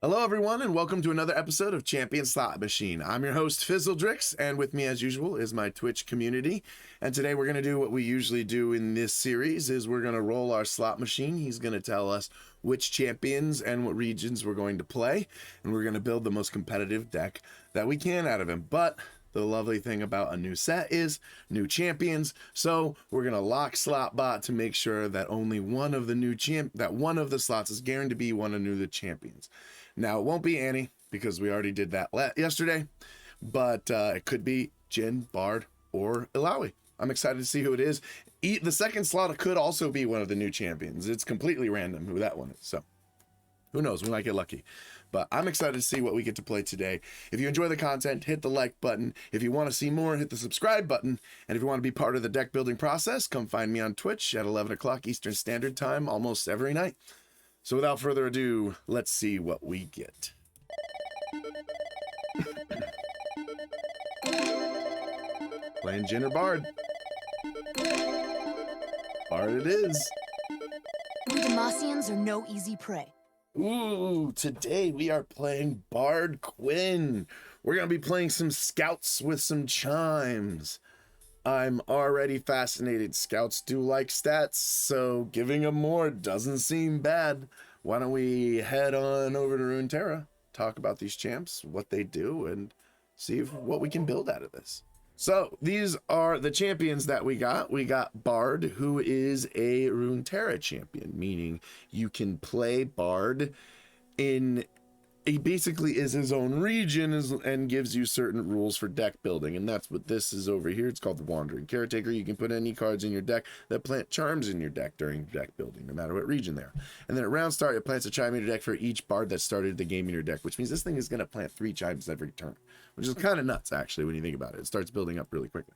Hello everyone and welcome to another episode of Champion Slot Machine. I'm your host Fizzledrix, and with me as usual is my Twitch community. And today we're going to do what we usually do in this series, is we're going to roll our slot machine. He's going to tell us which champions and what regions we're going to play, and we're going to build the most competitive deck that we can out of him. But the lovely thing about a new set is new champions, so we're going to lock Slotbot to make sure that only one of the slots is guaranteed to be one of the champions. Now, it won't be Annie, because we already did that yesterday, but it could be Jhin, Bard, or Illaoi. I'm excited to see who it is. The second slot could also be one of the new champions. It's completely random who that one is, so who knows? We might get lucky. But I'm excited to see what we get to play today. If you enjoy the content, hit the like button. If you want to see more, hit the subscribe button. And if you want to be part of the deck building process, come find me on Twitch at 11 o'clock Eastern Standard Time almost every night. So without further ado, let's see what we get. Playing Jhin or Bard. Bard it is. We Demacians are no easy prey. Ooh, today we are playing Bard Quinn. We're going to be playing some scouts with some chimes. I'm already fascinated. Scouts do like stats, so giving them more doesn't seem bad. Why don't we head on over to Runeterra, talk about these champs, what they do, and see what we can build out of this. So these are the champions that we got. We got Bard, who is a Runeterra champion, meaning you can play Bard in... He basically is his own region and gives you certain rules for deck building, and that's what this is over here. It's called the Wandering Caretaker. You can put any cards in your deck that plant charms in your deck during deck building, no matter what region they're. And then at round start, it plants a chime in your deck for each Bard that started the game in your deck, which means this thing is going to plant 3 chimes every turn, which is kind of nuts, actually, when you think about it. It starts building up really quickly.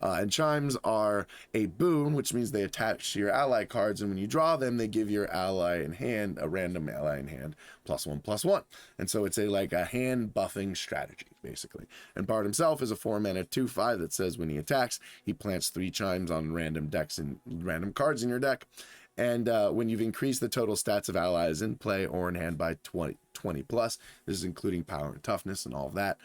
And chimes are a boon, which means they attach to your ally cards, and when you draw them, they give your ally in hand, a random ally in hand, +1/+1. And so it's like a hand buffing strategy, basically. And Bard himself is a 4-mana 2/5 that says when he attacks, he plants 3 chimes on random decks and random cards in your deck. And when you've increased the total stats of allies in play or in hand by 20 plus, this is including power and toughness and all of that,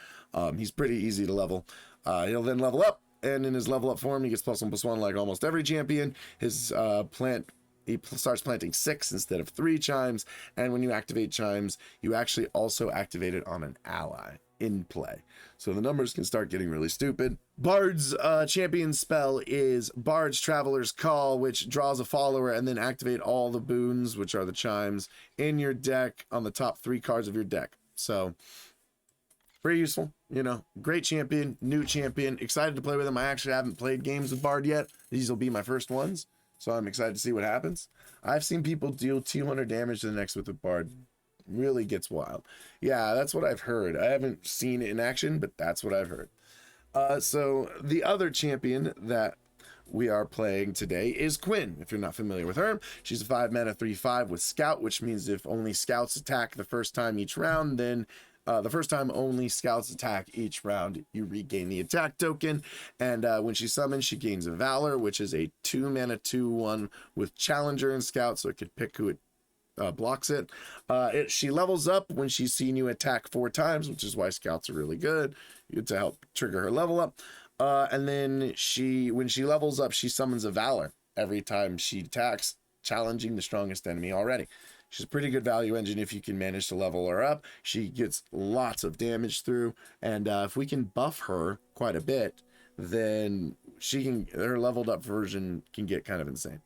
he's pretty easy to level. He'll then level up. And in his level up form, he gets +1/+1 like almost every champion. His he starts planting 6 instead of 3 chimes. And when you activate chimes, you actually also activate it on an ally in play. So the numbers can start getting really stupid. Bard's champion spell is Bard's Traveler's Call, which draws a follower and then activate all the boons, which are the chimes, in your deck on the top 3 cards of your deck. So pretty useful, you know, great champion, new champion, excited to play with him. I actually haven't played games with Bard yet. These will be my first ones, so I'm excited to see what happens. I've seen people deal 200 damage to the next with the Bard. Really gets wild. Yeah, that's what I've heard. I haven't seen it in action, but that's what I've heard. So the other champion that we are playing today is Quinn. If you're not familiar with her, she's a 5-mana 3/5 with Scout, which means if only Scouts attack the first time each round, then the first time only Scouts attack each round, you regain the attack token. And when she summons, she gains a Valor, which is a 2-mana 2/1 with Challenger and Scout, so it could pick who it blocks it. She levels up when she's seen you attack 4 times, which is why Scouts are really good to help trigger her level up. And then when she levels up, she summons a Valor every time she attacks, challenging the strongest enemy already. She's a pretty good value engine if you can manage to level her up. She gets lots of damage through, and if we can buff her quite a bit, then her leveled up version can get kind of insane.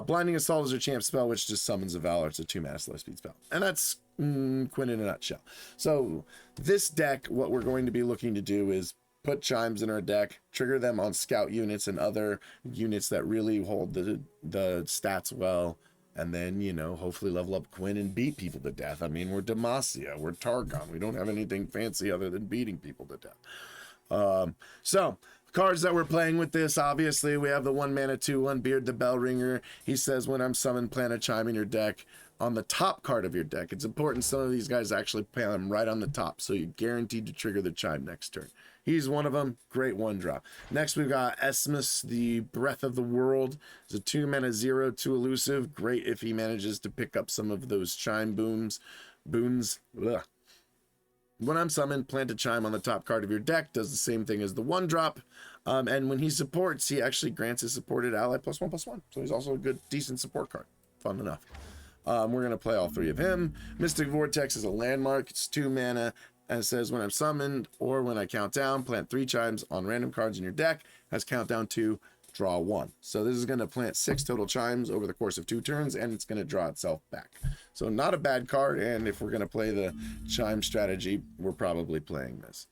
Blinding Assault is her champ spell, which just summons a Valor. It's a 2-mana slow speed spell. And that's Quinn in a nutshell. So this deck, what we're going to be looking to do is put chimes in our deck, trigger them on scout units and other units that really hold the stats well, and then, you know, hopefully level up Quinn and beat people to death. I mean, we're Demacia, we're Targon. We don't have anything fancy other than beating people to death. So cards that we're playing with this, obviously, we have the 1-mana 2/1 Beard the Bellringer. He says when I'm summoned, plant a chime in your deck on the top card of your deck. It's important some of these guys actually plant them right on the top, so you're guaranteed to trigger the chime next turn. He's one of them. Great 1-drop. Next, we've got Esmus, the Breath of the World. It's a 2-mana 0/2 elusive. Great if he manages to pick up some of those chime booms. boons. Ugh. When I'm summoned, plant a chime on the top card of your deck. Does the same thing as the 1-drop. And when he supports, he actually grants his supported ally +1/+1. So he's also a good, decent support card. Fun enough. We're going to play all 3 of him. Mystic Vortex is a landmark. It's 2 mana. And it says when I'm summoned or when I count down, plant 3 chimes on random cards in your deck. Has countdown 2, draw 1. So this is going to plant 6 total chimes over the course of 2 turns, and it's going to draw itself back. So not a bad card, and if we're going to play the chime strategy, we're probably playing this.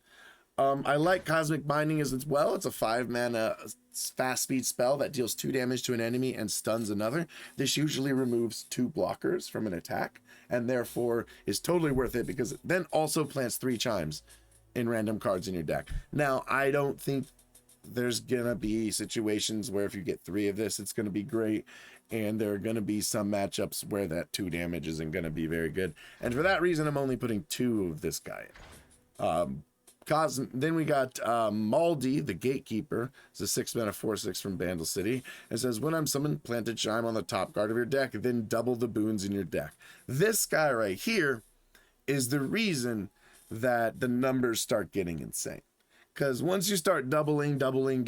I like Cosmic Binding as well. It's a 5 mana fast speed spell that deals 2 damage to an enemy and stuns another. This usually removes 2 blockers from an attack, and therefore is totally worth it because it then also plants 3 chimes in random cards in your deck. Now, I don't think there's gonna be situations where if you get 3 of this, it's gonna be great, and there are gonna be some matchups where that 2 damage isn't gonna be very good. And for that reason, I'm only putting 2 of this guy in. Then we got Maldi, the Gatekeeper. It's a 6 mana 4/6 from Bandle City. It says, when I'm summoned, plant a chime on the top card of your deck, then double the boons in your deck. This guy right here is the reason that the numbers start getting insane. Because once you start doubling, the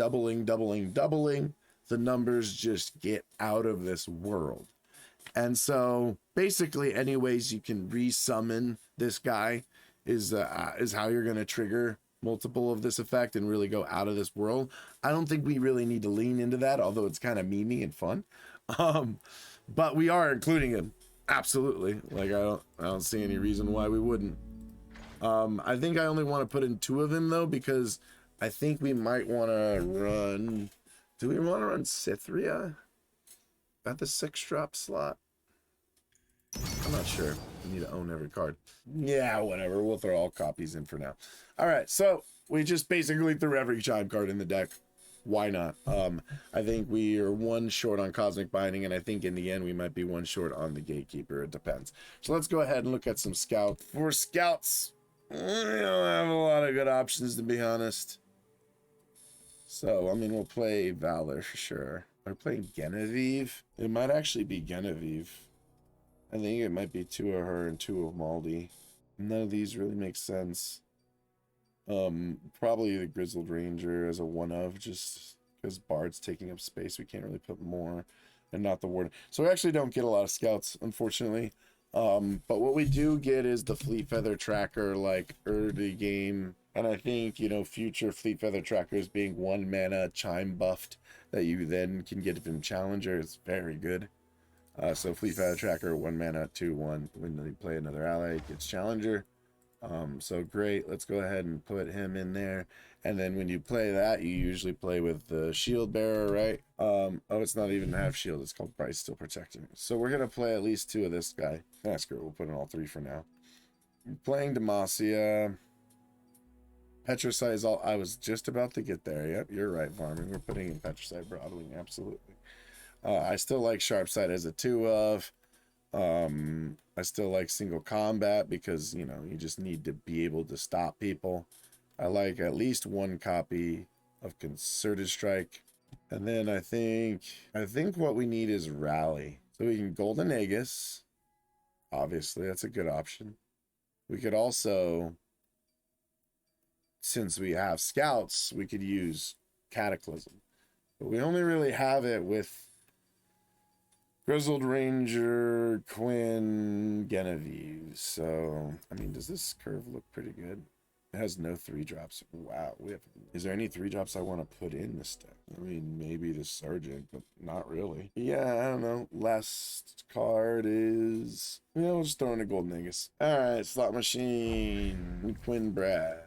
numbers just get out of this world. And so basically any ways you can resummon this guy is how you're going to trigger multiple of this effect and really go out of this world. I don't think we really need to lean into that, although it's kind of memey and fun. But we are including him. Absolutely. Like I don't see any reason why we wouldn't. I think I only want to put in 2 of them though, because I think we might want to run. Do we want to run Cythria at the 6-drop slot? I'm not sure. We need to own every card. Yeah, whatever. We'll throw all copies in for now. All right, so we just basically threw every chime card in the deck. Why not? I think we are 1 short on Cosmic Binding, and I think in the end we might be 1 short on the Gatekeeper. It depends. So let's go ahead and look at some Scout. For Scouts, we don't have a lot of good options, to be honest. So, I mean, we'll play Valor for sure. We're playing Genevieve. It might actually be Genevieve. I think it might be 2 of her and 2 of Maldi. None of these really make sense. Probably the Grizzled Ranger as a 1-of, just because Bard's taking up space. We can't really put more, and not the Warden. So we actually don't get a lot of Scouts, unfortunately. But what we do get is the Fleet Feather Tracker, like early game. And I think, you know, future Fleet Feather Trackers being 1 mana chime buffed that you then can get from Challenger is very good. So Fleet Feather Tracker, 1 mana, 2/1. When they play another ally, it gets Challenger. So great. Let's go ahead and put him in there. And then when you play that, you usually play with the Shield Bearer, right? Oh, it's not even half shield. It's called Bryce Still Protecting. So we're going to play at least 2 of this guy. That's good. We'll put in all 3 for now. Playing Demacia. Petricite is all. I was just about to get there. Yep, you're right, Varming. We're putting in Petricite Broadwing. Absolutely. I still like Sharpsight as a 2-of. I still like single combat because, you know, you just need to be able to stop people. I like at least 1 copy of Concerted Strike. And then I think what we need is Rally. So we can Golden Aegis. Obviously, that's a good option. We could also, since we have Scouts, we could use Cataclysm. But we only really have it with Grizzled Ranger, Quinn, Genevieve. So, I mean, does this curve look pretty good? It has no 3-drops. Wow. Is there any 3-drops I want to put in this deck? I mean, maybe the Sergeant, but not really. Yeah, I don't know. Last card is... Yeah, we'll just throw in a Golden Aegis. Alright, Slot Machine. Quinn Brad.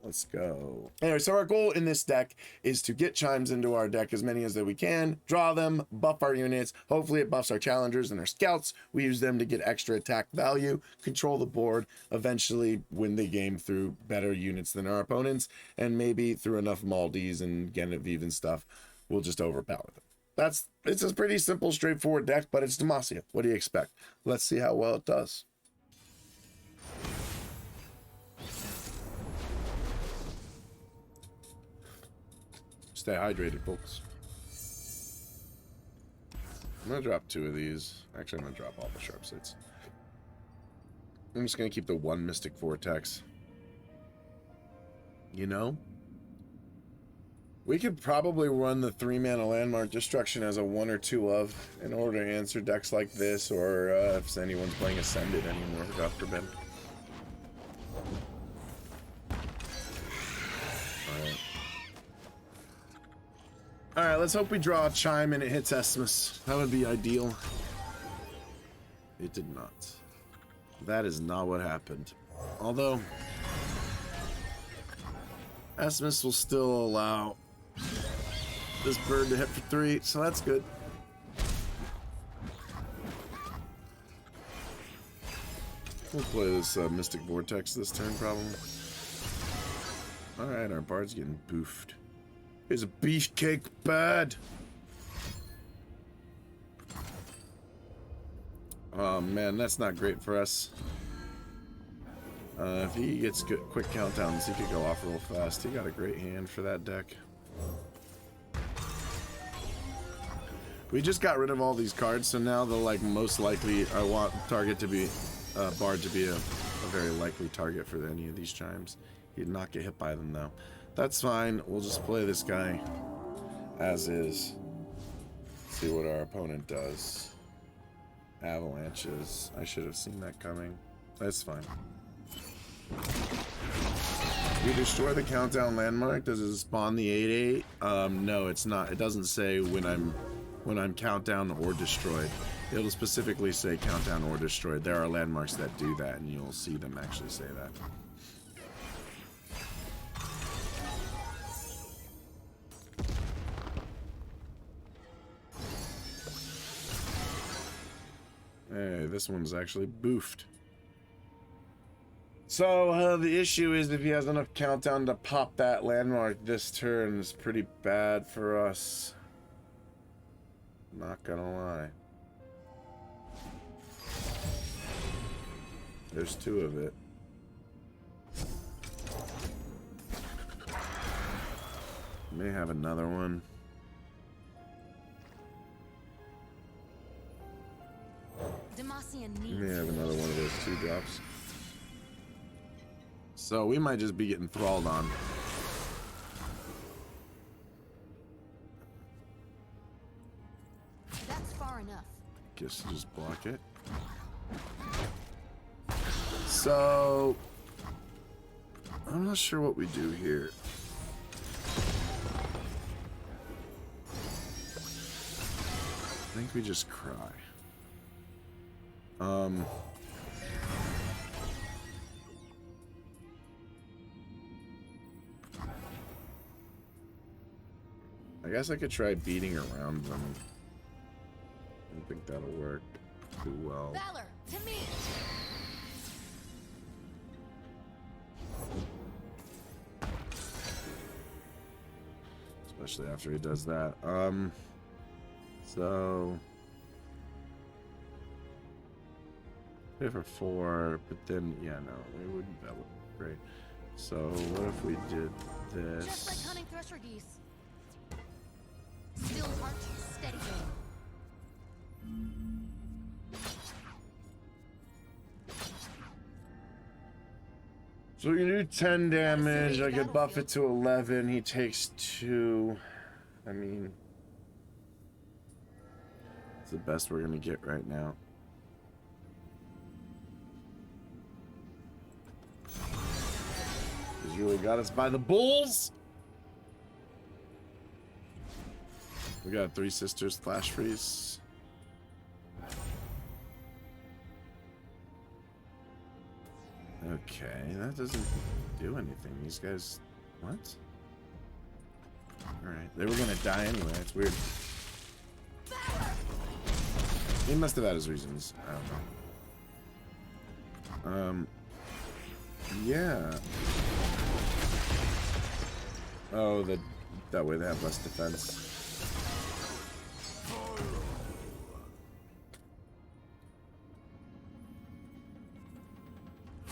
Let's go. Anyway, so our goal in this deck is to get chimes into our deck, as many as that we can, draw them, buff our units. Hopefully it buffs our challengers and our scouts. We use them to get extra attack value, control the board, eventually win the game through better units than our opponents, and maybe through enough Maldives and Genevieve and stuff, we'll just overpower them. It's a pretty simple, straightforward deck, but it's Demacia. What do you expect? Let's see how well it does. Stay hydrated, folks. I'm gonna drop 2 of these. Actually, I'm gonna drop all the Sharpsights. I'm just gonna keep the one Mystic Vortex. You know? We could probably run the 3-mana Landmark Destruction as a 1 or 2 of in order to answer decks like this, or if anyone's playing Ascended anymore, God forbid. Alright, let's hope we draw a Chime and it hits Esmus. That would be ideal. It did not. That is not what happened. Although, Esmus will still allow this bird to hit for 3, so that's good. We'll play this Mystic Vortex this turn, probably. Alright, our bard's getting boofed. Here's a beefcake bird! Oh man, that's not great for us. If he gets good, quick countdowns, he could go off real fast. He got a great hand for that deck. We just got rid of all these cards, so now the most likely I want target to be Bard to be a very likely target for any of these Chimes. He did not get hit by them though. That's fine. We'll just play this guy as is. See what our opponent does. Avalanches. I should have seen that coming. That's fine. We destroy the countdown landmark. Does it spawn the 8/8? No, it's not. It doesn't say when I'm countdown or destroyed. It'll specifically say countdown or destroyed. There are landmarks that do that, and you'll see them actually say that. Hey, this one's actually boofed. So, the issue is if he has enough countdown to pop that landmark this turn, it's pretty bad for us. Not gonna lie. There's 2 of it. May have another one. May have another one of those 2 drops. So we might just be getting thralled on. That's far enough. Guess you just block it. So I'm not sure what we do here. I think we just cry. I guess I could try beating around them. I don't think that'll work too well. Valor, to me. Especially after he does that. So pay for 4, but then yeah, no, it wouldn't. That would be great. So what if we did this? Just like hunting thresher geese. Still heart, steady aim. So we can do 10 damage. I could buff it to 11. He takes 2. I mean, it's the best we're gonna get right now. He's really got us by the balls. We got 3 Sisters Flash Freeze. Okay, that doesn't do anything. These guys, what? Alright, they were gonna die anyway. It's weird. He must have had his reasons. I don't know. Yeah. Oh, that way they have less defense.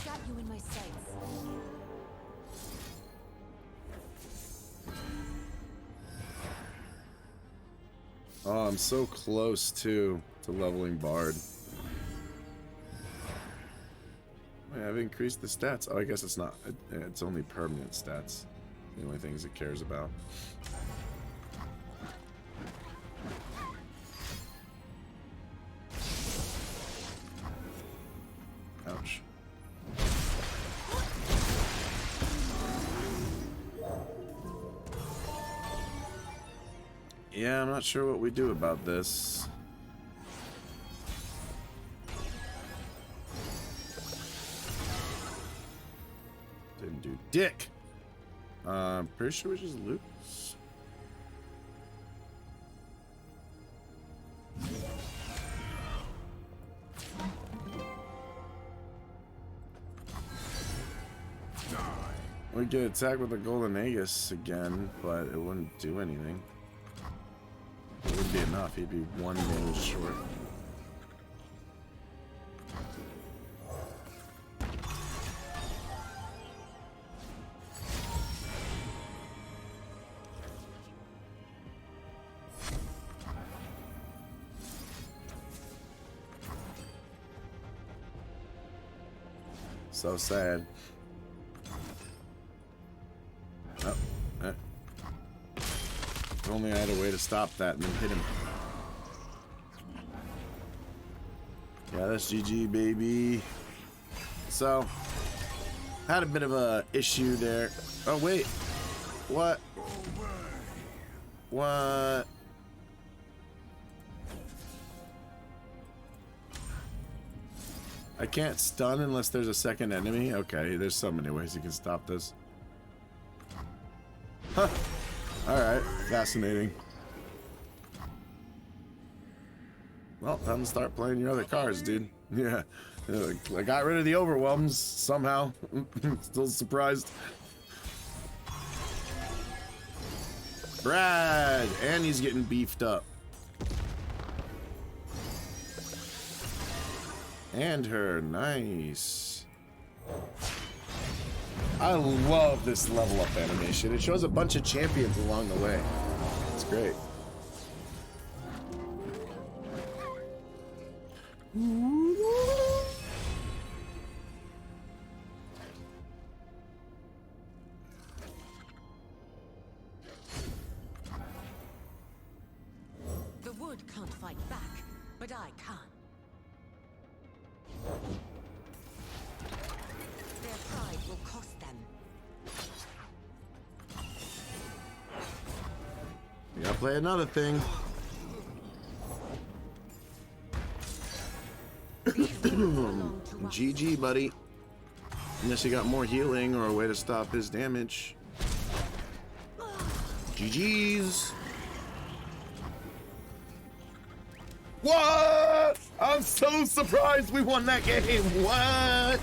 Got you in my sights. Oh, I'm so close to leveling Bard. I've increased the stats. Oh, I guess it's not. It's only permanent stats. The only things it cares about. Ouch. Yeah, I'm not sure what we do about this. Didn't do dick. Pretty sure we just lose. We get attacked with the Golden Aegis again, but it wouldn't do anything. It wouldn't be enough. He'd be one damage short. So sad. Oh, if only I had a way to stop that and then hit him. Yeah, that's GG, baby. So, had a bit of a issue there. Oh, wait. What? What? I can't stun unless there's a second enemy? Okay, there's so many ways you can stop this. Huh. Alright, fascinating. Well, time to start playing your other cards, dude. Yeah, I got rid of the overwhelms somehow. Still surprised. Brad! And he's getting beefed up. And her, nice. I love this level up animation. It shows a bunch of champions along the way. It's great. The wood can't fight back, but I can. Their pride will cost them. We gotta play another thing. GG, buddy. Unless you got more healing or a way to stop his damage. GG's. What? I'm so surprised we won that game. What?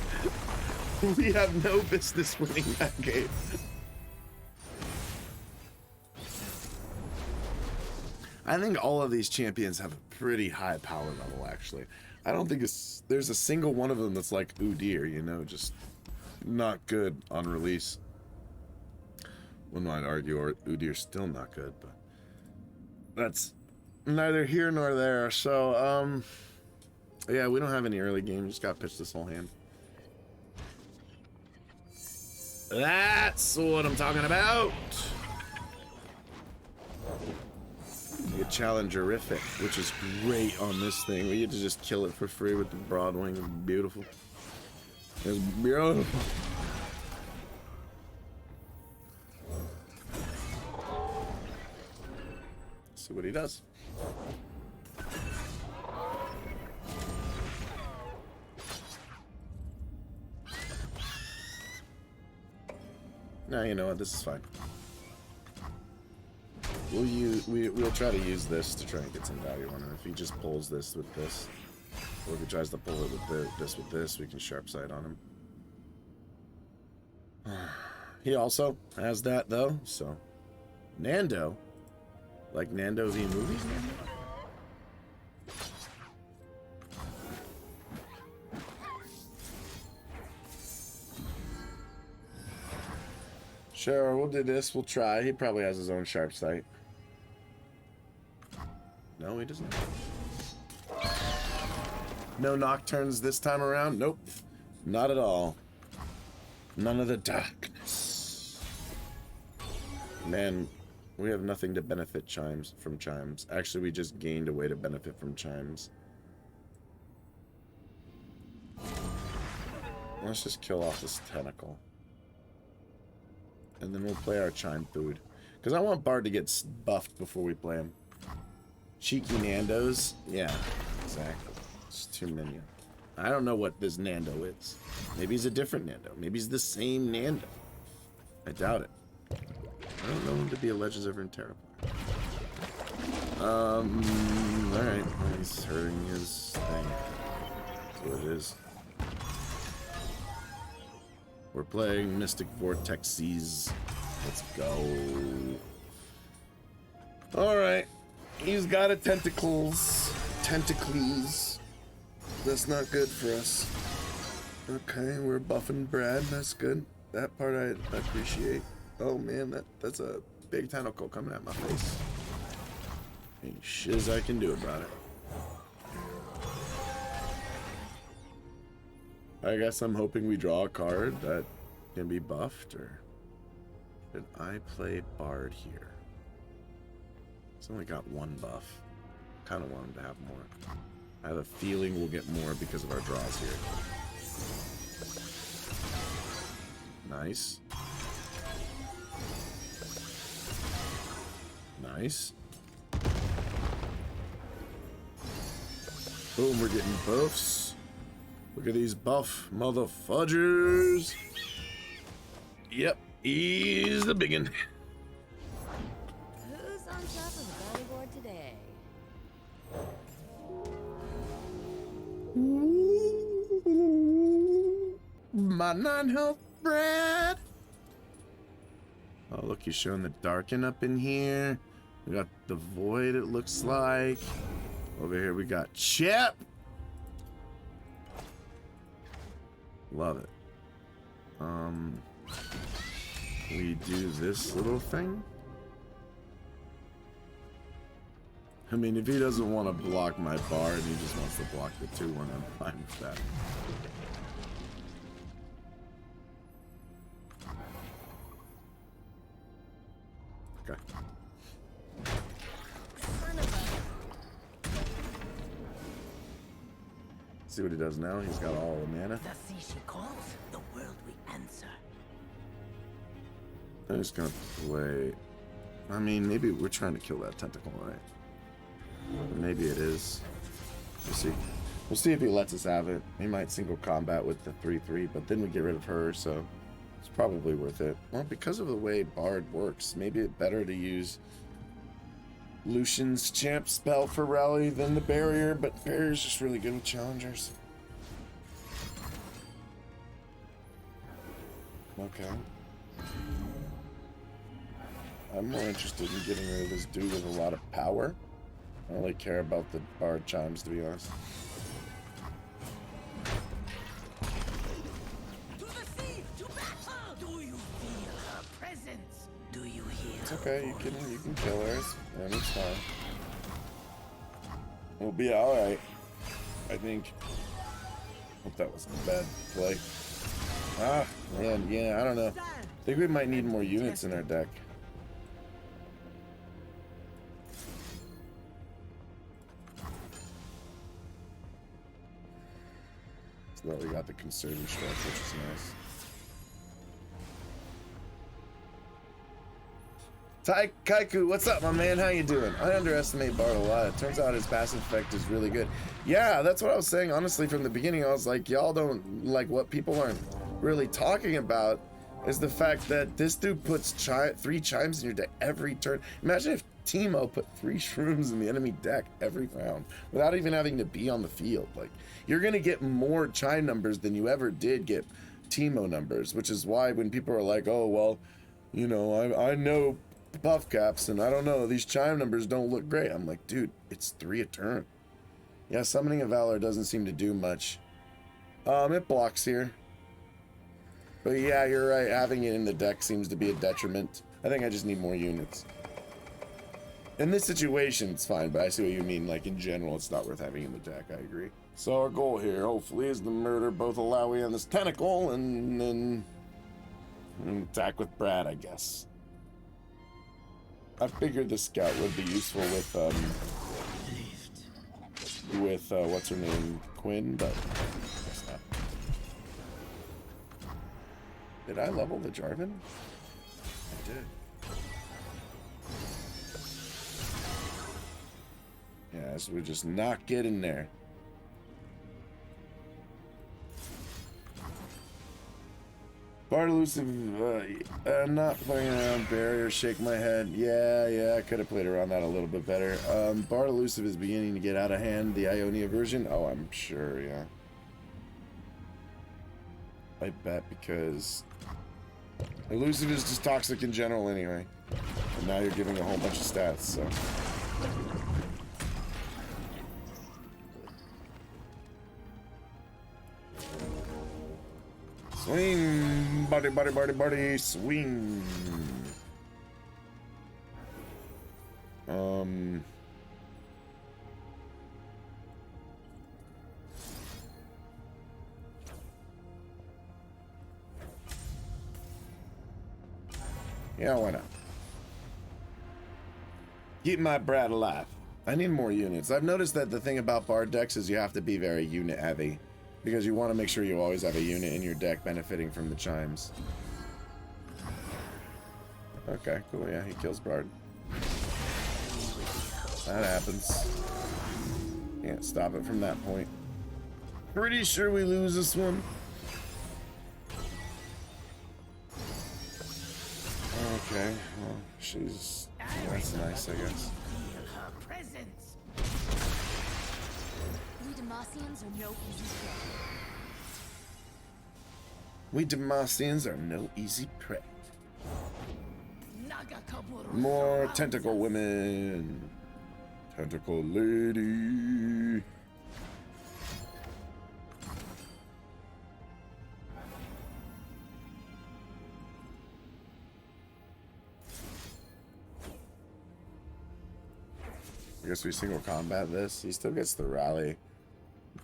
We have no business winning that game. I think all of these champions have a pretty high power level, actually. I don't think there's a single one of them that's like, ooh dear, you know, just not good on release. One might argue, or ooh dear, still not good, but that's neither here nor there. So, yeah, we don't have any early game. Just got pitched this whole hand. That's what I'm talking about. You get challengerific, which is great on this thing. We get to just kill it for free with the broad wing. It's beautiful. It's beautiful. See what he does. Nah, you know what? This is fine. We'll try to use this to try and get some value on him. If he just pulls this with this, or if he tries to pull it with this with this, we can sharp sight on him. He also has that though, so Nando, like Nando v movies. Sure, we'll do this. We'll try. He probably has his own sharp sight. No, he doesn't. No nocturnes this time around? Nope. Not at all. None of the darkness. Man, we have nothing to benefit from Chimes. Actually, we just gained a way to benefit from Chimes. Let's just kill off this tentacle. And then we'll play our Chime food. Because I want Bard to get buffed before we play him. Cheeky Nandos? Yeah, exactly. It's too many. I don't know what this Nando is. Maybe he's a different Nando. Maybe he's the same Nando. I doubt it. I don't know him to be a Legends of Runeterra. Alright. Well, he's hurting his thing. That's what it is. We're playing Mystic Vortexes. Let's go. Alright. He's got a tentacles. Tentacles. That's not good for us. Okay, we're buffing Brad. That's good. That part I appreciate. Oh man, that's a big tentacle coming at my face. Ain't shiz I can do about it. I guess I'm hoping we draw a card that can be buffed, or did I play Bard here? It's only got one buff. Kind of want him to have more. I have a feeling we'll get more because of our draws here. Nice. Nice. Boom, we're getting buffs. Look at these buff motherfudgers. Yep, he's the biggin. Who's on top of the body board today? My 9 health Brad. Oh, look, he's showing the darken up in here. We got the void, it looks like. Over here we got Chip. Love it. We do this little thing. I mean, if he doesn't want to block my Bard, he just wants to block the 2-1, I'm fine with that. Okay. See what he does now? He's got all the mana. The sea she calls, the world we answer. I'm just gonna play. I mean, maybe we're trying to kill that tentacle, right? Or maybe it is. We'll see. We'll see if he lets us have it. He might single combat with the 3/3, but then we get rid of her, so it's probably worth it. Well, because of the way Bard works, maybe it's better to use Lucian's champ spell for rally than the barrier, but barrier's just really good with challengers. Okay. I'm more interested in getting rid of this dude with a lot of power. I don't really care about the Bard Chimes, to be honest. To the sea, to battle! Do you feel her presence? Do you hear? It's okay, you can kill her, and it's fine. We'll be alright. I think. Hope that wasn't a bad play. Ah, man, yeah, I don't know. I think we might need more units in our deck. So that we got the conservative strike, which is nice. Kaiku, what's up, my man? How you doing? I underestimate Bard a lot. It turns out his passive effect is really good. Yeah, that's what I was saying. Honestly, from the beginning, I was like, y'all don't like what people aren't really talking about is the fact that this dude puts 3 chimes in your deck every turn. Imagine if Teemo put 3 shrooms in the enemy deck every round without even having to be on the field. Like, you're gonna get more chime numbers than you ever did get Teemo numbers, which is why when people are like, oh well, you know, I know buff caps and I don't know, these chime numbers don't look great. I'm like, dude, it's 3 a turn. Yeah, Summoning of Valor doesn't seem to do much. It blocks here. But yeah, you're right, having it in the deck seems to be a detriment. I think I just need more units. In this situation, it's fine, but I see what you mean. Like, in general, it's not worth having in the deck. I agree. So our goal here, hopefully, is to murder both Alawi and this tentacle, and then attack with Brad, I guess. I figured the scout would be useful with what's her name, Quinn, but I guess not. Did I level the Jarvan? I did. Yeah, so we just not get in there. Bard elusive, not playing around barrier, shake my head. Yeah, I could have played around that a little bit better. Bard elusive is beginning to get out of hand, the Ionia version. Oh, I'm sure, yeah. I bet because elusive is just toxic in general anyway. And now you're giving a whole bunch of stats, so. Swing, buddy, swing. Yeah, why not? Keep my Brad alive. I need more units. I've noticed that the thing about Bard decks is you have to be very unit heavy. Because you want to make sure you always have a unit in your deck benefiting from the chimes. Okay, cool. Yeah, he kills Bard. That happens. Can't stop it from that point. Pretty sure we lose this one. Okay, well, she's... that's nice, I guess. We Demacians are no easy prey. We Demacians are no easy prey. More tentacle women. Tentacle lady. I guess we single combat this. He still gets the rally.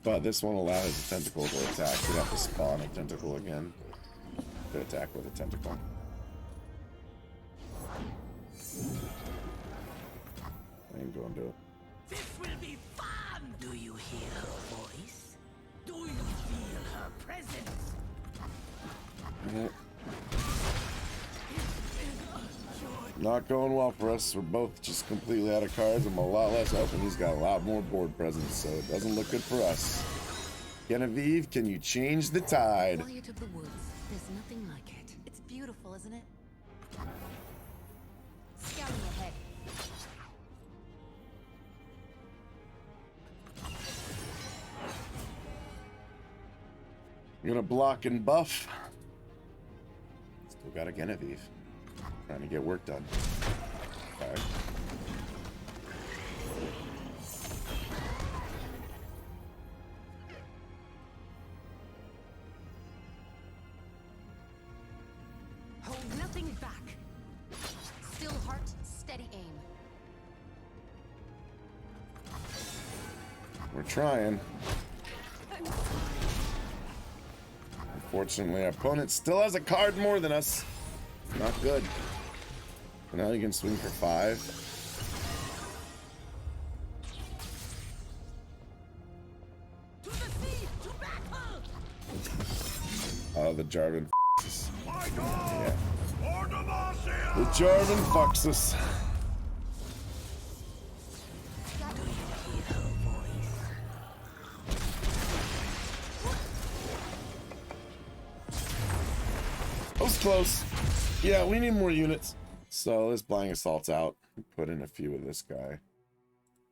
But this won't allow his tentacle to attack. He'd have to spawn a tentacle again to attack with a tentacle. I ain't going to do it. This will be fun! Do you hear her voice? Do you feel her presence? Yep. Not going well for us. We're both just completely out of cards. I'm a lot less open. He's got a lot more board presence, so it doesn't look good for us. Genevieve, can you change the tide? Quiet of the woods. There's nothing like it. It's beautiful, isn't it? Scouting ahead. You're gonna block and buff. Still got a Genevieve. Trying to get work done. Okay. Hold nothing back. Still heart, steady aim. We're trying. Unfortunately, our opponent still has a card more than us. Not good. Now you can swing for 5. To the sea! To battle! Oh, the Jarvan fucks us. Yeah. The Jarvan fucks us. That was close. Yeah, we need more units. So let's Blind Assault's out. Put in a few of this guy.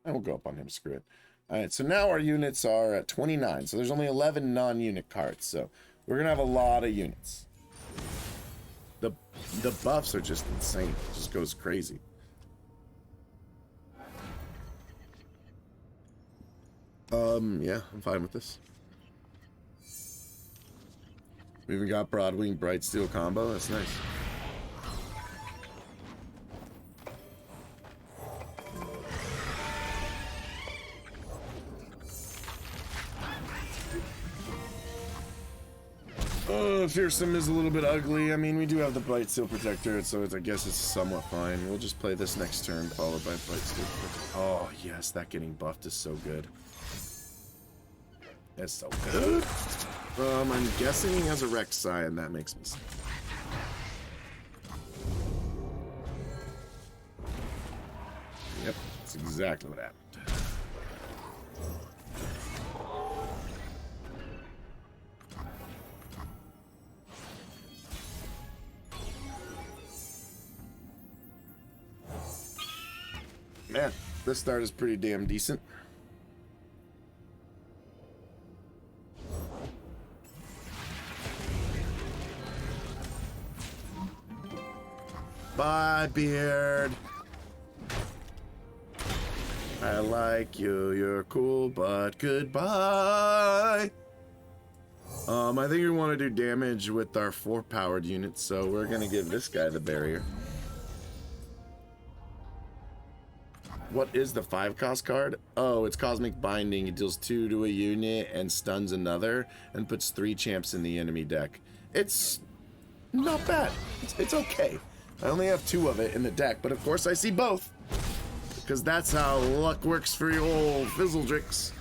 And we'll go up on him, screw it. Alright, so now our units are at 29. So there's only 11 non-unit cards. So we're going to have a lot of units. The buffs are just insane. It just goes crazy. Yeah, I'm fine with this. We even got Broadwing Bright Steel combo. That's nice. Fearsome is a little bit ugly. I mean, we do have the Bite Steel Protector, so I guess it's somewhat fine. We'll just play this next turn, followed by Bite Steel Protector. Oh, yes, that getting buffed is so good. That's so good. I'm guessing he has a Rek'Sai, and that makes me sad. Yep, that's exactly what happened. Man, this start is pretty damn decent. Bye, Beard. I like you, you're cool, but goodbye. I think we want to do damage with our 4-powered units, so we're gonna give this guy the barrier. What is the 5-cost card? Oh, it's Cosmic Binding. It deals 2 to a unit and stuns another and puts 3 champs in the enemy deck. It's not bad. It's okay. I only have 2 of it in the deck, but of course I see both. Because that's how luck works for you old Fizzledricks.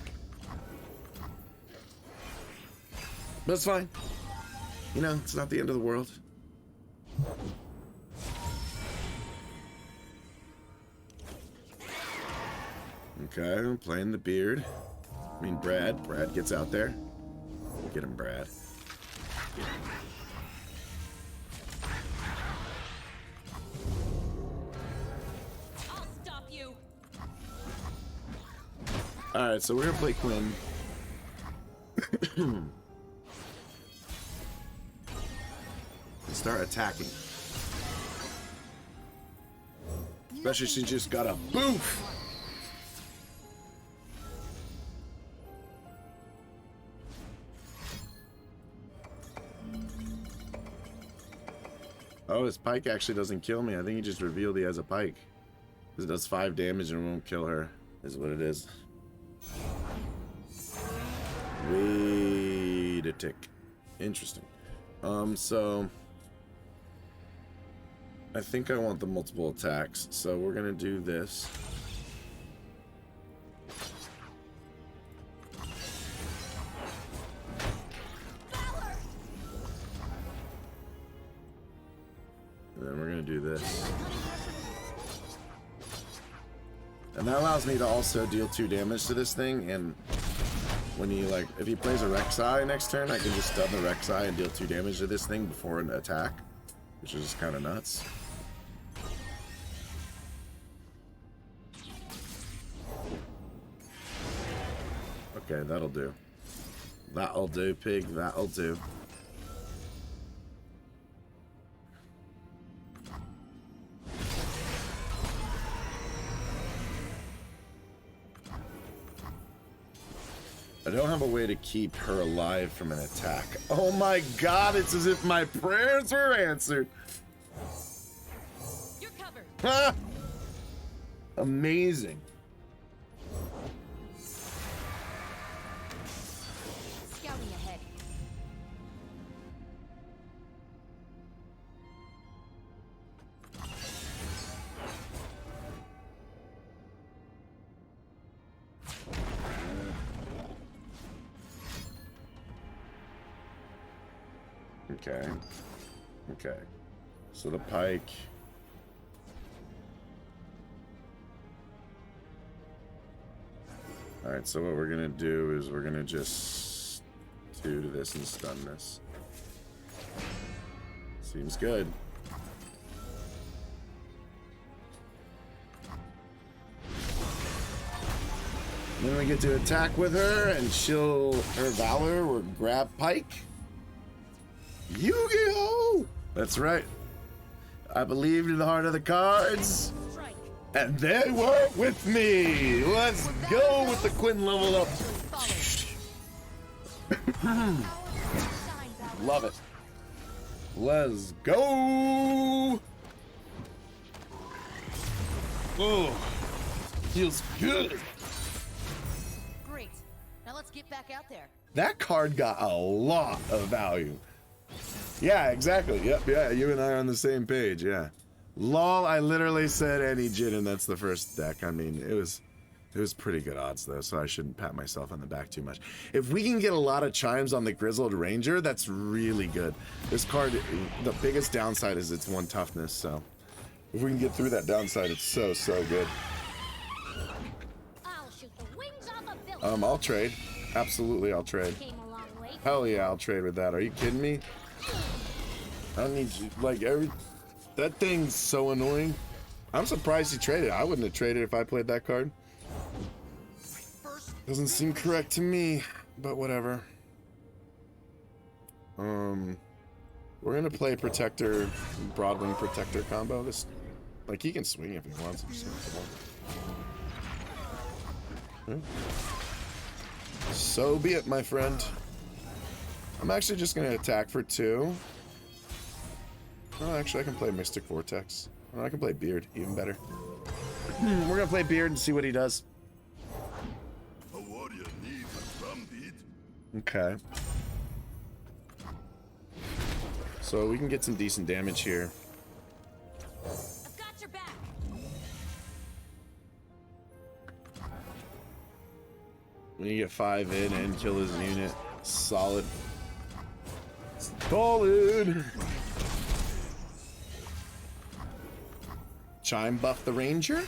But it's fine. You know, it's not the end of the world. Okay, I'm playing the Beard. I mean, Brad. Brad gets out there. Get him, Brad. I'll stop you. Alright, so we're gonna play Quinn. And start attacking. Especially since she just got a boof! Oh, his pike actually doesn't kill me. I think he just revealed he has a pike. Because it does 5 damage and won't kill her, is what it is. Wait a tick. Interesting. So I think I want the multiple attacks, so we're gonna do this. And then we're gonna do this. And that allows me to also deal 2 damage to this thing, and when he, like, if he plays a Rek'Sai next turn, I can just stun the Rek'Sai and deal 2 damage to this thing before an attack, which is just kind of nuts. Okay, that'll do. That'll do, pig, that'll do. I don't have a way to keep her alive from an attack. Oh my god, it's as if my prayers were answered. You're covered. Ah! Amazing. Scouting ahead. Okay. Okay. So the pike. Alright, so what we're gonna do is we're gonna just do to this and stun this. Seems good. Then we get to attack with her and she'll, her Valor or grab pike. Yu-Gi-Oh! That's right. I believed in the heart of the cards. Strike. And they were with me. Let's go with the Quinn level up. Love it. Let's go. Oh, feels good. Great. Now let's get back out there. That card got a lot of value. Yeah, exactly. Yep, yeah, you and I are on the same page, yeah. Lol, I literally said any Jin, and that's the first deck. I mean, it was pretty good odds, though, so I shouldn't pat myself on the back too much. If we can get a lot of chimes on the Grizzled Ranger, that's really good. This card, the biggest downside is its 1 toughness, so if we can get through that downside, it's so good. I'll shoot the wings off a building. I'll trade. Absolutely, I'll trade. Came a long way. Hell yeah, I'll trade with that. Are you kidding me? I don't need you, like, that thing's so annoying. I'm surprised he traded. I wouldn't have traded if I played that card. Doesn't seem correct to me, but whatever. We're gonna play Protector, Broadwing Protector combo. This, like, he can swing if he wants. So be it, my friend. I'm actually just gonna attack for 2. Oh, actually, I can play Mystic Vortex. Oh, I can play Beard, even better. We're gonna play Beard and see what he does. A warrior needs a drumbeat. Okay. So we can get some decent damage here. I've got your back. When you get 5 in and kill his unit, solid. Solid. Chime buff the Ranger?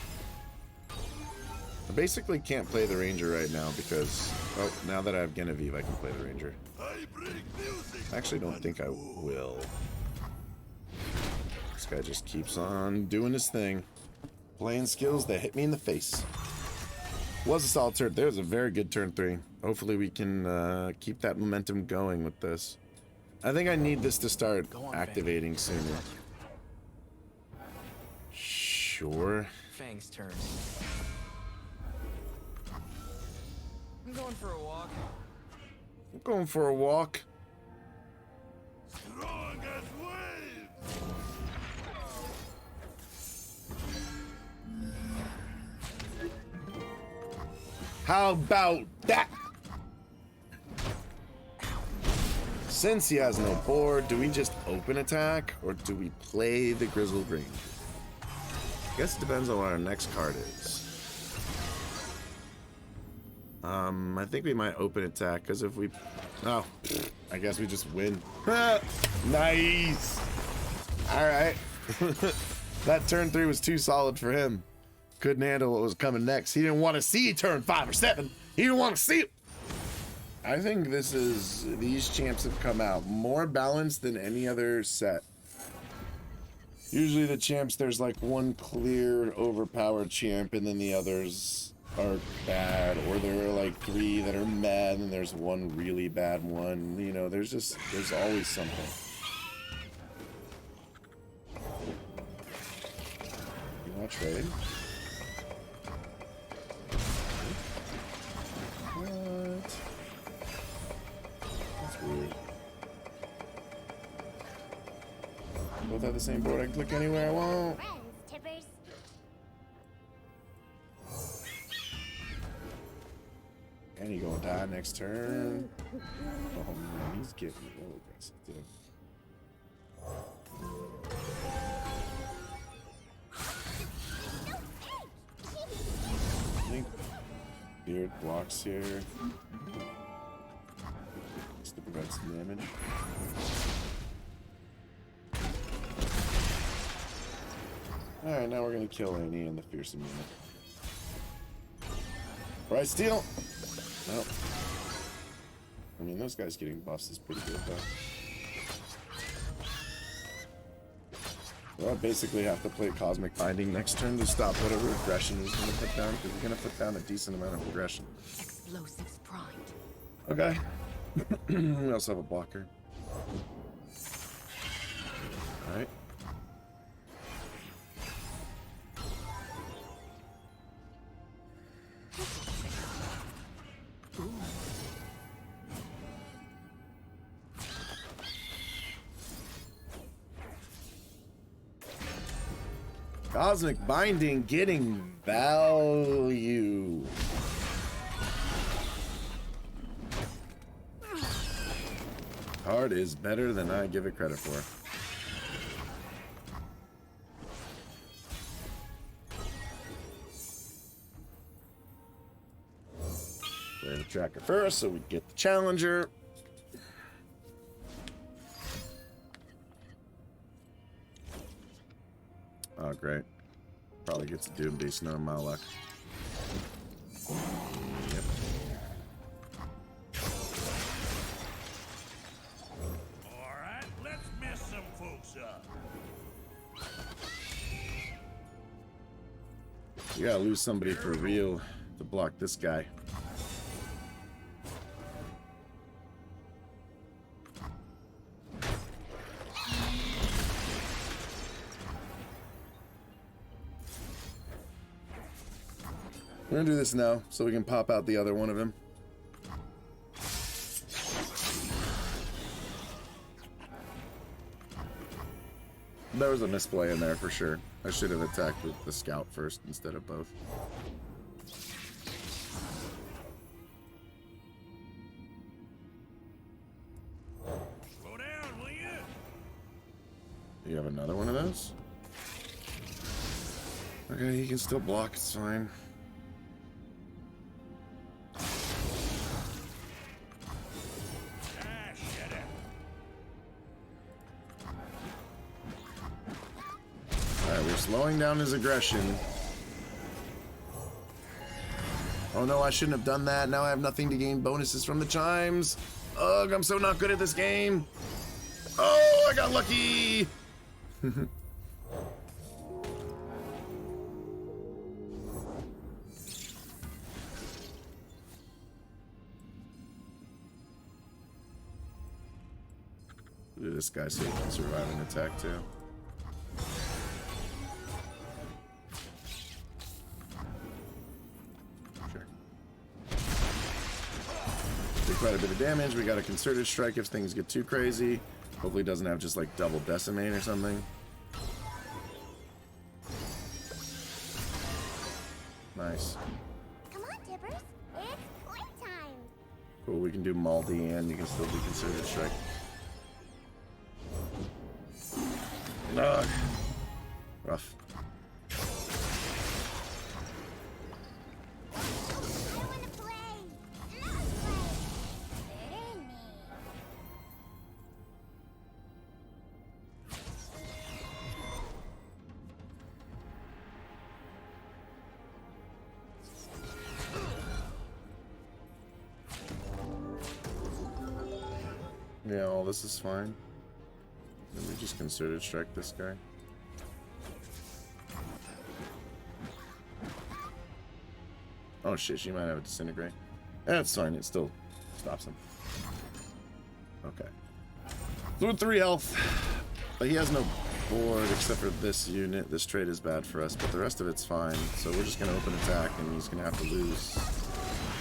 I basically can't play the Ranger right now because, oh, now that I have Genevieve, I can play the Ranger. I bring music. I actually don't think I will. This guy just keeps on doing his thing. Playing skills that hit me in the face. Was a solid turn. There was a very good turn 3. Hopefully we can keep that momentum going with this. I think I need this to start activating sooner. Sure. Fang's turn. I'm going for a walk. I'm going for a walk. Strong as waves. How about that? Since he has no board, do we just open attack or do we play the Grizzled Ranger? I guess it depends on what our next card is. I think we might open attack because if we, oh, I guess we just win. Nice. All right. That turn 3 was too solid for him. Couldn't handle what was coming next. He didn't want to see turn 5 or 7. He didn't want to see it. I think these champs have come out more balanced than any other set. Usually the champs, there's like one clear overpowered champ and then the others are bad, or there are like 3 that are mad and there's one really bad one. You know, there's always something. You want to trade? What? That's weird. Both have the same board. I can click anywhere I want. Friends, Tippers. And he gonna die next turn. Oh man, he's getting real aggressive, dude. I think Beard blocks here. Just to prevent some damage. Alright, now we're gonna kill Annie and the fearsome unit. Right, steal! No. I mean, those guys getting buffs is pretty good, though. Well, I basically have to play Cosmic Binding next turn to stop whatever aggression is going to put down, because we're going to put down a decent amount of aggression. Explosives primed. Okay. We also have a blocker. Alright. Cosmic Binding getting value. card is better than I give it credit for. Play the tracker first so we get the challenger. Oh, great. Probably gets a Doom Beast, knowing my luck. Yep. Alright, let's mess some folks up. You gotta lose somebody for real to block this guy. We're gonna do this now so we can pop out the other one of him. There was a misplay in there for sure. I should have attacked with the scout first instead of both. Slow down, will you? You have another one of those? Okay, he can still block, it's fine. Shut up. Alright, we're slowing down his aggression. Oh no, I shouldn't have done that. Now I have nothing to gain bonuses from the chimes. Ugh, I'm so not good at this game. Oh, I got lucky! Do this guy so he can survive an attack too. Sure. Did quite a bit of damage. We got a concerted strike if things get too crazy. Hopefully it doesn't have just like double decimate or something. Nice. Come on, Tippers. It's playtime. Cool, we can do Maldi and you can still do concerted strike. Ugh. Rough. I want to play. Let's play. Let me. Yeah, all this is fine. Let me just concerted strike this guy. Oh shit, she might have a disintegrate. That's fine, it still stops him. Okay. So with 3 health. But he has no board except for this unit. This trade is bad for us, but the rest of it's fine. So we're just gonna open attack and he's gonna have to lose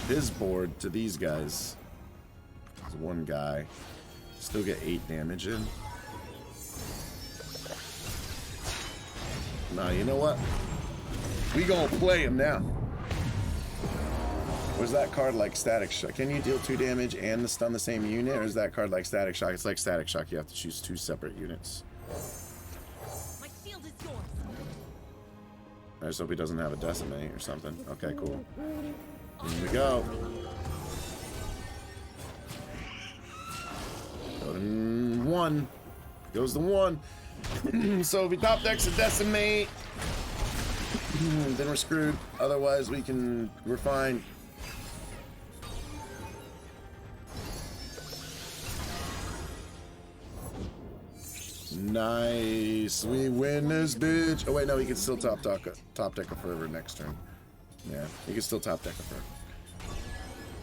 his board to these guys. There's one guy. Still get 8 damage in. Nah, you know what? We gonna play him now. Was that card like Static Shock? Can you deal 2 damage and stun the same unit, or is that card like Static Shock? It's like Static Shock. You have to choose 2 separate units. My shield is yours. I just hope he doesn't have a decimate or something. Okay, cool. Here we go. Go to 1. Goes to 1. So if he top decks a decimate, then we're screwed. Otherwise, we're fine. Nice. We win this bitch. Oh wait, no, he can still top deck a fervor next turn. Yeah, he can still top deck a fervor.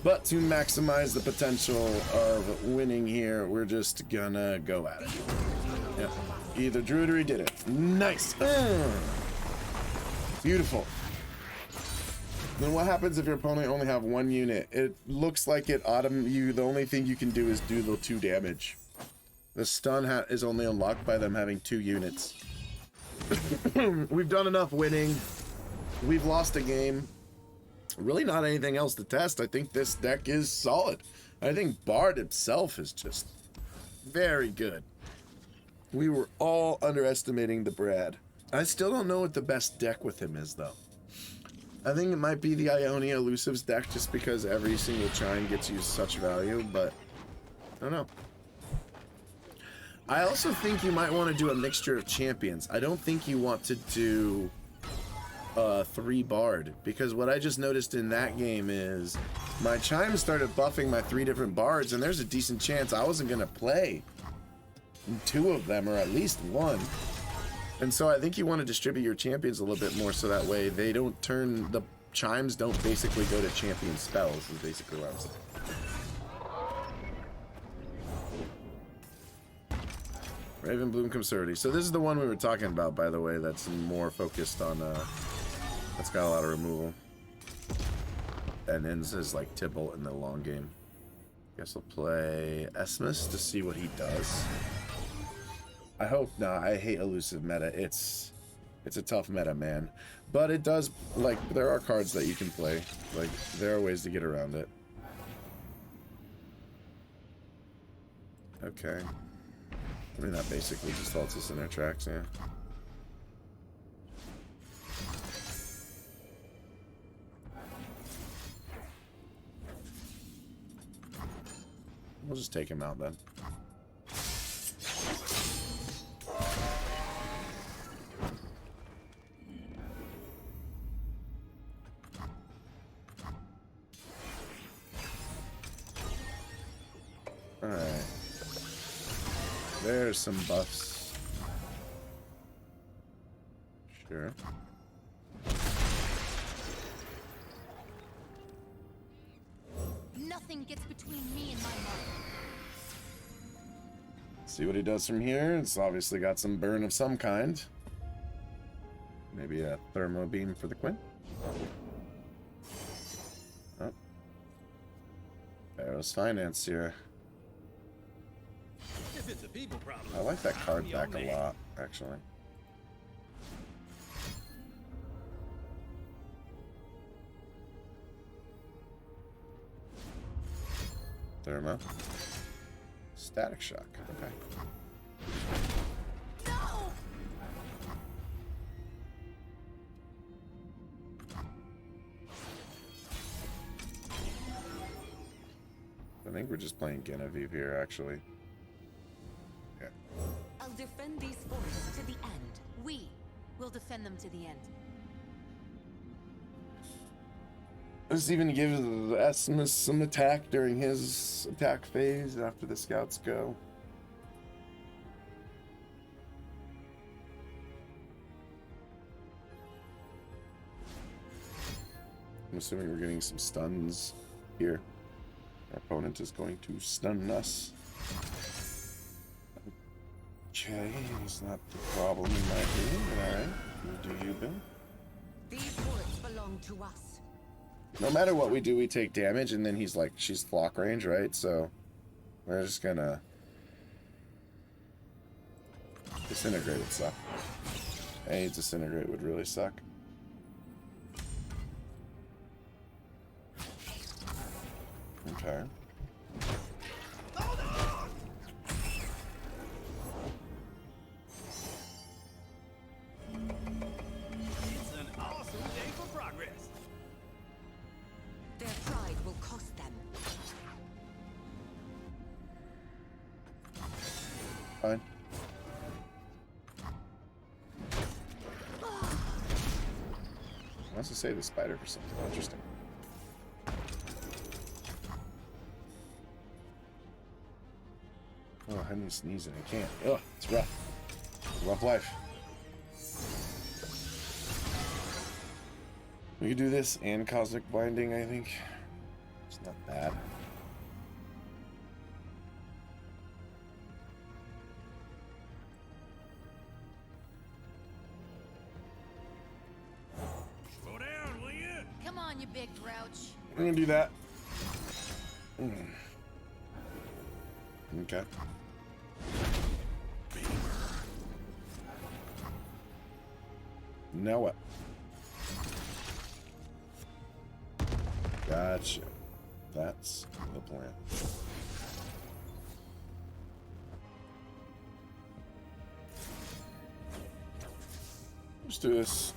But to maximize the potential of winning here, we're just gonna go at it. Yeah. Either Druidery did it. Nice. Beautiful. Then what happens if your opponent only have 1 unit? It looks like the only thing you can do is do the 2 damage. The stun is only unlocked by them having 2 units. We've done enough winning. We've lost a game. Really not anything else to test. I think this deck is solid. I think Bard itself is just Very good. We were all underestimating the Brad. I still don't know what the best deck with him is, though. I think it might be the Ionia Elusives deck, just because every single Chime gets you such value, but I don't know. I also think you might want to do a mixture of champions. I don't think you want to do 3 Bard, because what I just noticed in that game is my Chimes started buffing my 3 different Bards, and there's a decent chance I wasn't going to play 2 of them, or at least 1. And so I think you want to distribute your champions a little bit more, so that way they don't turn, the Chimes don't basically go to champion spells, is basically what I'm saying. Ravenbloom Conservative. So this is the one we were talking about, by the way, that's more focused on, that's got a lot of removal. And ends as like Tibble in the long game. Guess I'll play Esmus to see what he does. I hope not. I hate elusive meta. It's a tough meta, man. But it does, like, there are cards that you can play. Like, there are ways to get around it. Okay. I mean, that basically just halts us in our tracks, yeah. We'll just take him out then. Alright. There's some buffs. Sure. Nothing gets between me and my mother. See what he does from here. It's obviously got some burn of some kind. Maybe a thermo beam for the Quinn. Oh. There's finance here. If it's a people problem, I like that card I'm back your a man. lot, actually. Thermo. Static shock. Okay. No! I think we're just playing Genevieve here, actually. Okay. I'll defend these forests to the end. We will defend them to the end. Let's even give the Esmus some attack during his attack phase after the scouts go. I'm assuming we're getting some stuns here. Our opponent is going to stun us. Okay, he's not the problem in my opinion, but alright. You do you, Bill. These forests belong to us. No matter what we do, we take damage, and then he's like, she's flock range, right? So we're just gonna disintegrate would suck. Hey, disintegrate would really suck. Okay. It's an awesome day for progress. Their pride will cost them. Fine. Wants to save the spider for something interesting. Oh, I need to sneeze and I can't. Ugh, it's rough. Rough life. We could do this and Cosmic Binding, I think. It's not bad. Slow down, will you? Come on, you big grouch. I'm gonna do that. Okay. Now what? Gotcha. That's the plan. Let's do this.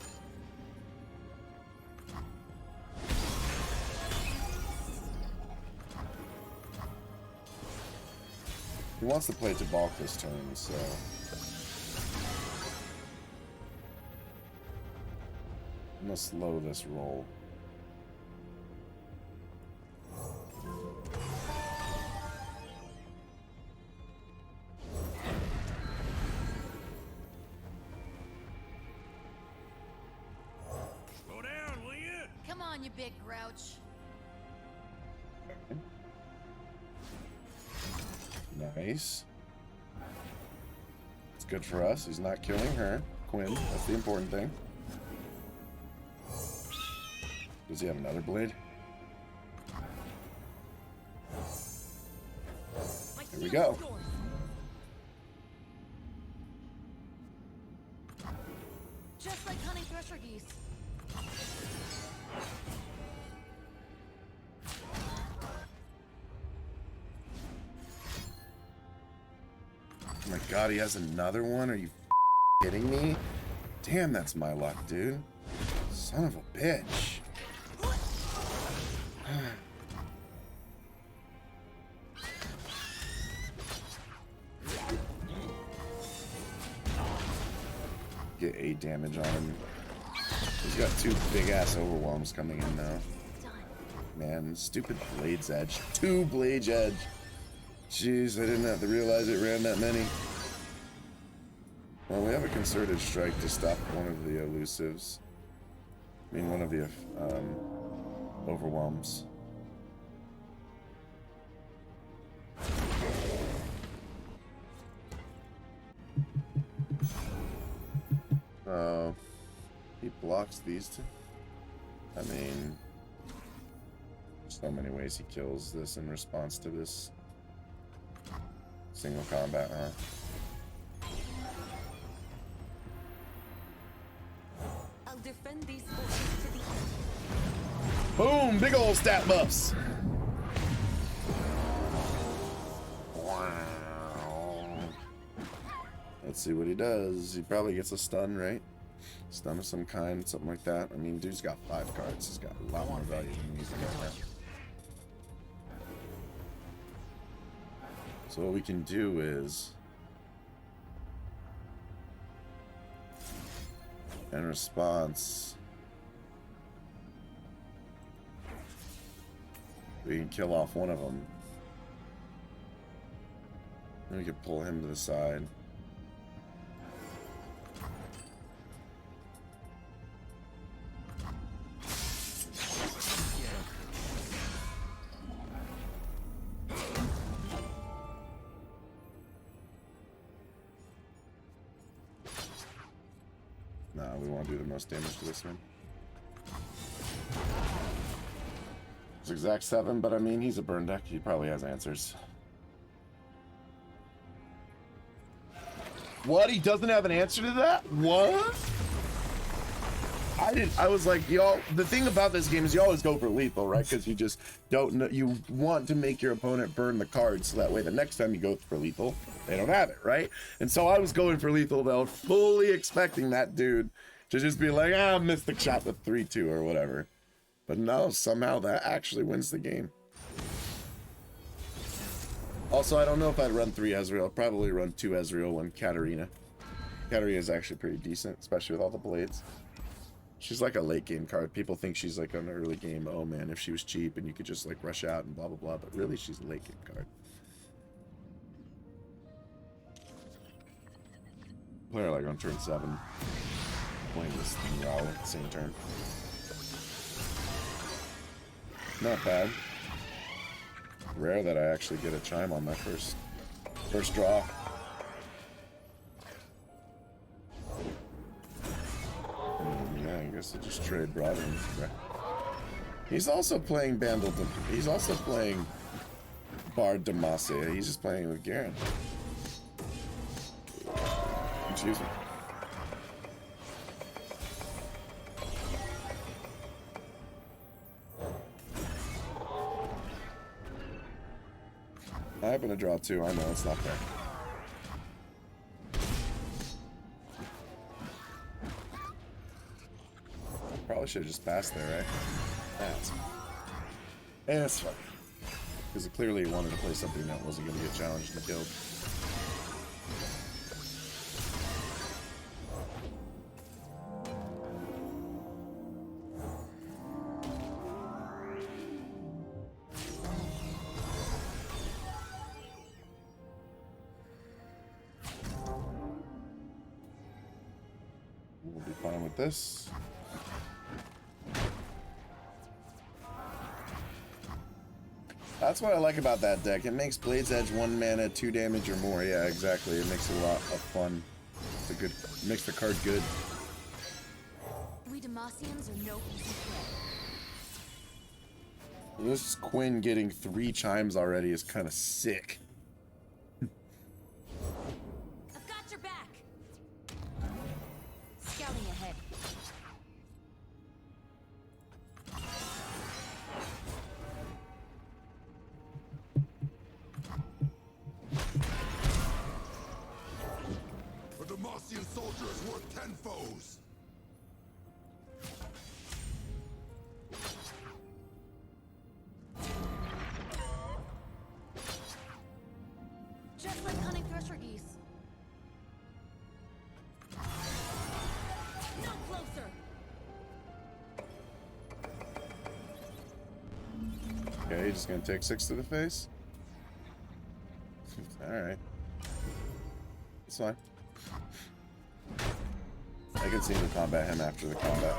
He wants to play to balk this turn, so... I'm gonna slow this roll. Slow down, will you? Come on, you big grouch. Nice. It's good for us. He's not killing her. Quinn, that's the important thing. Does he have another blade? Here we go. Just like honey thresher geese. Oh my god, he has another one? Are you kidding me? Damn, that's my luck, dude. Son of a bitch. Get 8 damage on him. He's got 2 big ass overwhelms coming in now. Man, stupid Blade's Edge. 2 Blade's Edge. Jeez, I didn't have to realize it ran that many. Well, we have a concerted strike to stop one of the elusives. I mean, one of the overwhelms. He blocks these two. I mean, so many ways he kills this in response to this single combat, huh? I'll defend these forces to the end. Boom! Big ol' stat buffs! Wow. Let's see what he does. He probably gets a stun, right? Stun of some kind, something like that. I mean, dude's got 5 cards. He's got a lot more value than he's got now. So what we can do is, in response, we can kill off one of them. Then we can pull him to the side. Nah, we won't do the most damage to this one. It's exact 7, but I mean, he's a burn deck. He probably has answers. What? He doesn't have an answer to that? What? I was like, y'all, the thing about this game is you always go for lethal, right? Because you just don't know, you want to make your opponent burn the card so that way the next time you go for lethal, they don't have it, right? And so I was going for lethal, though, fully expecting that dude to just be like, ah, Mystic Shot with 3-2 or whatever. But no, somehow that actually wins the game. Also, I don't know if I'd run 3 Ezreal. I'd probably run 2 Ezreal, 1 Katarina. Katarina is actually pretty decent, especially with all the blades. She's like a late game card. People think she's like an early game, oh man, if she was cheap and you could just like rush out and blah blah blah, but really she's a late game card. Player like on turn 7, playing this Raw at the same turn. Not bad. Rare that I actually get a chime on my first draw. Yeah, I guess I just trade Broadwin. He's also playing he's also playing Bard Demacia. He's just playing with Garen. Excuse me. I happen to draw 2. I know it's not fair. Probably should have just passed there, right? That's fine. That's fine. Because it clearly wanted to play something that wasn't going to get challenged and killed. We'll be fine with this. That's what I like about that deck. It makes Blade's Edge 1 mana, 2 damage or more. Yeah, exactly. It makes it a lot of fun. It's a good, makes the card good. We Demacians are no easy prey. This Quinn getting 3 chimes already is kind of sick. I've got your back. Scouting ahead. A Demacian soldier is worth 10 foes. Just like hunting thresher geese. No closer. Okay, he's just gonna take 6 to the face. Alright. It's fine. I can seem to combat him after the combat.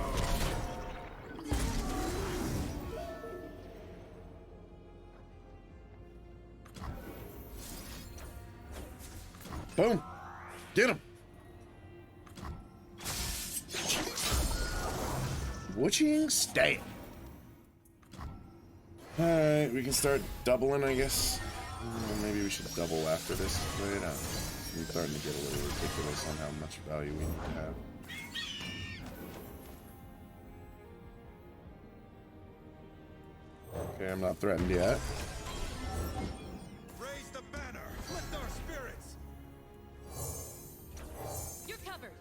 Boom! Get him! Witching stay. Alright, we can start doubling, I guess. Maybe we should double after this. Wait, I'm starting to get a little ridiculous on how much value we need to have. Okay, I'm not threatened yet. Raise the banner. Lift our spirits. You're covered.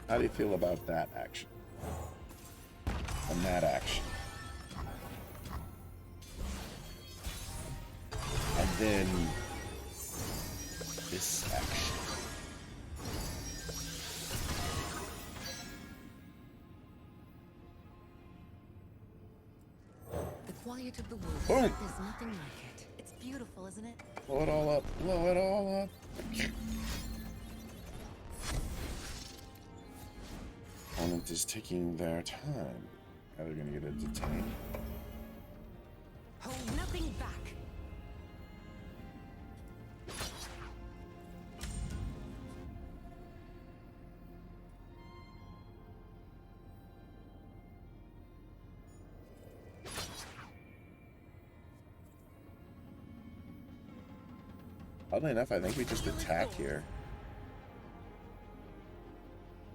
How do you feel about that action? And that action? And then this action. The quiet of the woods. Boom. There's nothing like it. It's beautiful, isn't it? Blow it all up. Blow it all up. Opponent is taking their time. Now they're gonna get a detain. Hold nothing back. Oddly enough, I think we just attack here.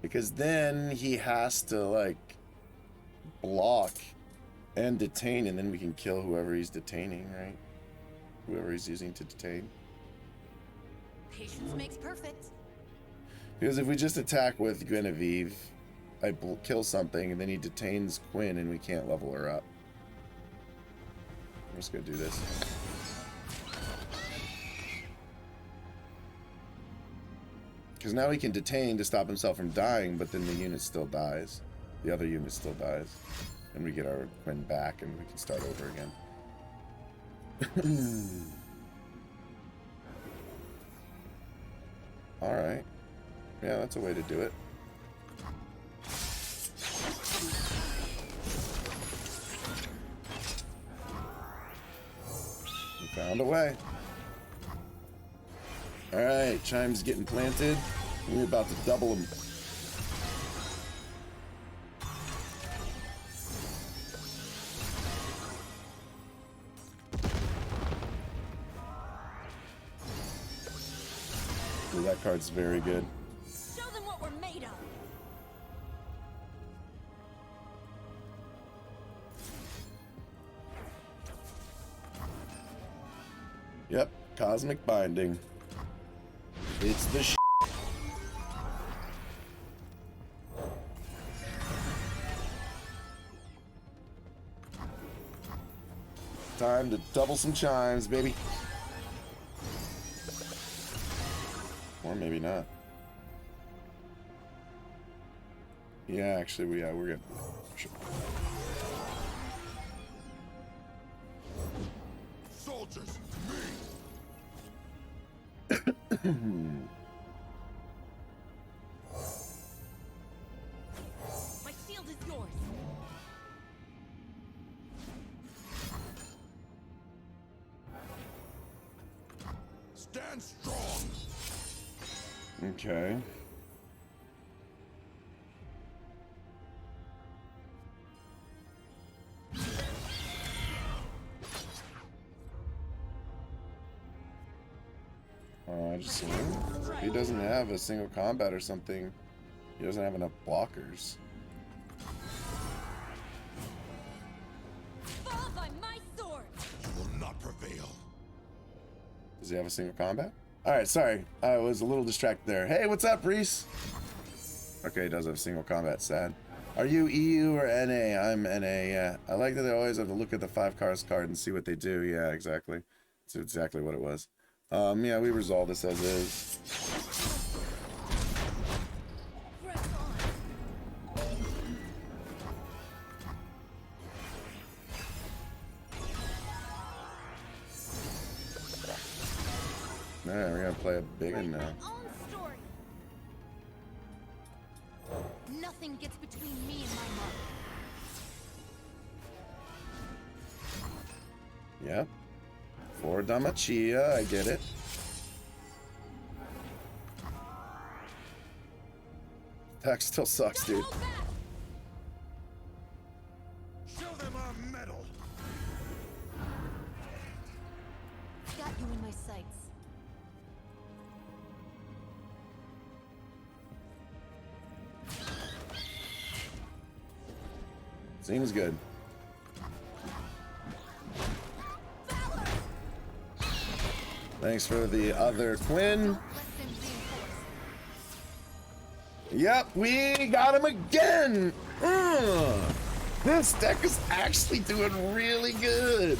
Because then he has to, like, block and detain, and then we can kill whoever he's detaining, right? Whoever he's using to detain. Patience makes perfect. Because if we just attack with Genevieve, I kill something, and then he detains Quinn, and we can't level her up. I'm just gonna do this. Because now he can detain to stop himself from dying, but then the unit still dies. The other unit still dies. And we get our Quinn back, and we can start over again. Alright. Yeah, that's a way to do it. We found a way. Alright, Chimes getting planted. We're about to double them. Ooh, that card's very good. Show them what we're made of. Yep, Cosmic Binding. It's the Time to double some chimes, baby. Or maybe not. Yeah, actually, we're good. Sure. Soldiers, to me! My shield is yours. Stand strong! Okay. I just he doesn't have a single combat or something. He doesn't have enough blockers. Fall by my sword. You will not prevail. Does he have a single combat? Alright, sorry. I was a little distracted there. Hey, what's up, Reese? Okay, he does have a single combat, sad. Are you EU or NA? I'm NA, yeah. I like that they always have to look at the 5 cards card and see what they do. Yeah, exactly. That's exactly what it was. Yeah, we resolve this as is. Yeah, we're gonna play a big one now. Own story. Nothing gets between me and my mark. Yep. For Damachia, I get it. Attack still sucks, dude. Show them our mettle! Got you in my sights. Seems good. Thanks for the other Quinn. Yep, we got him again. This deck is actually doing really good.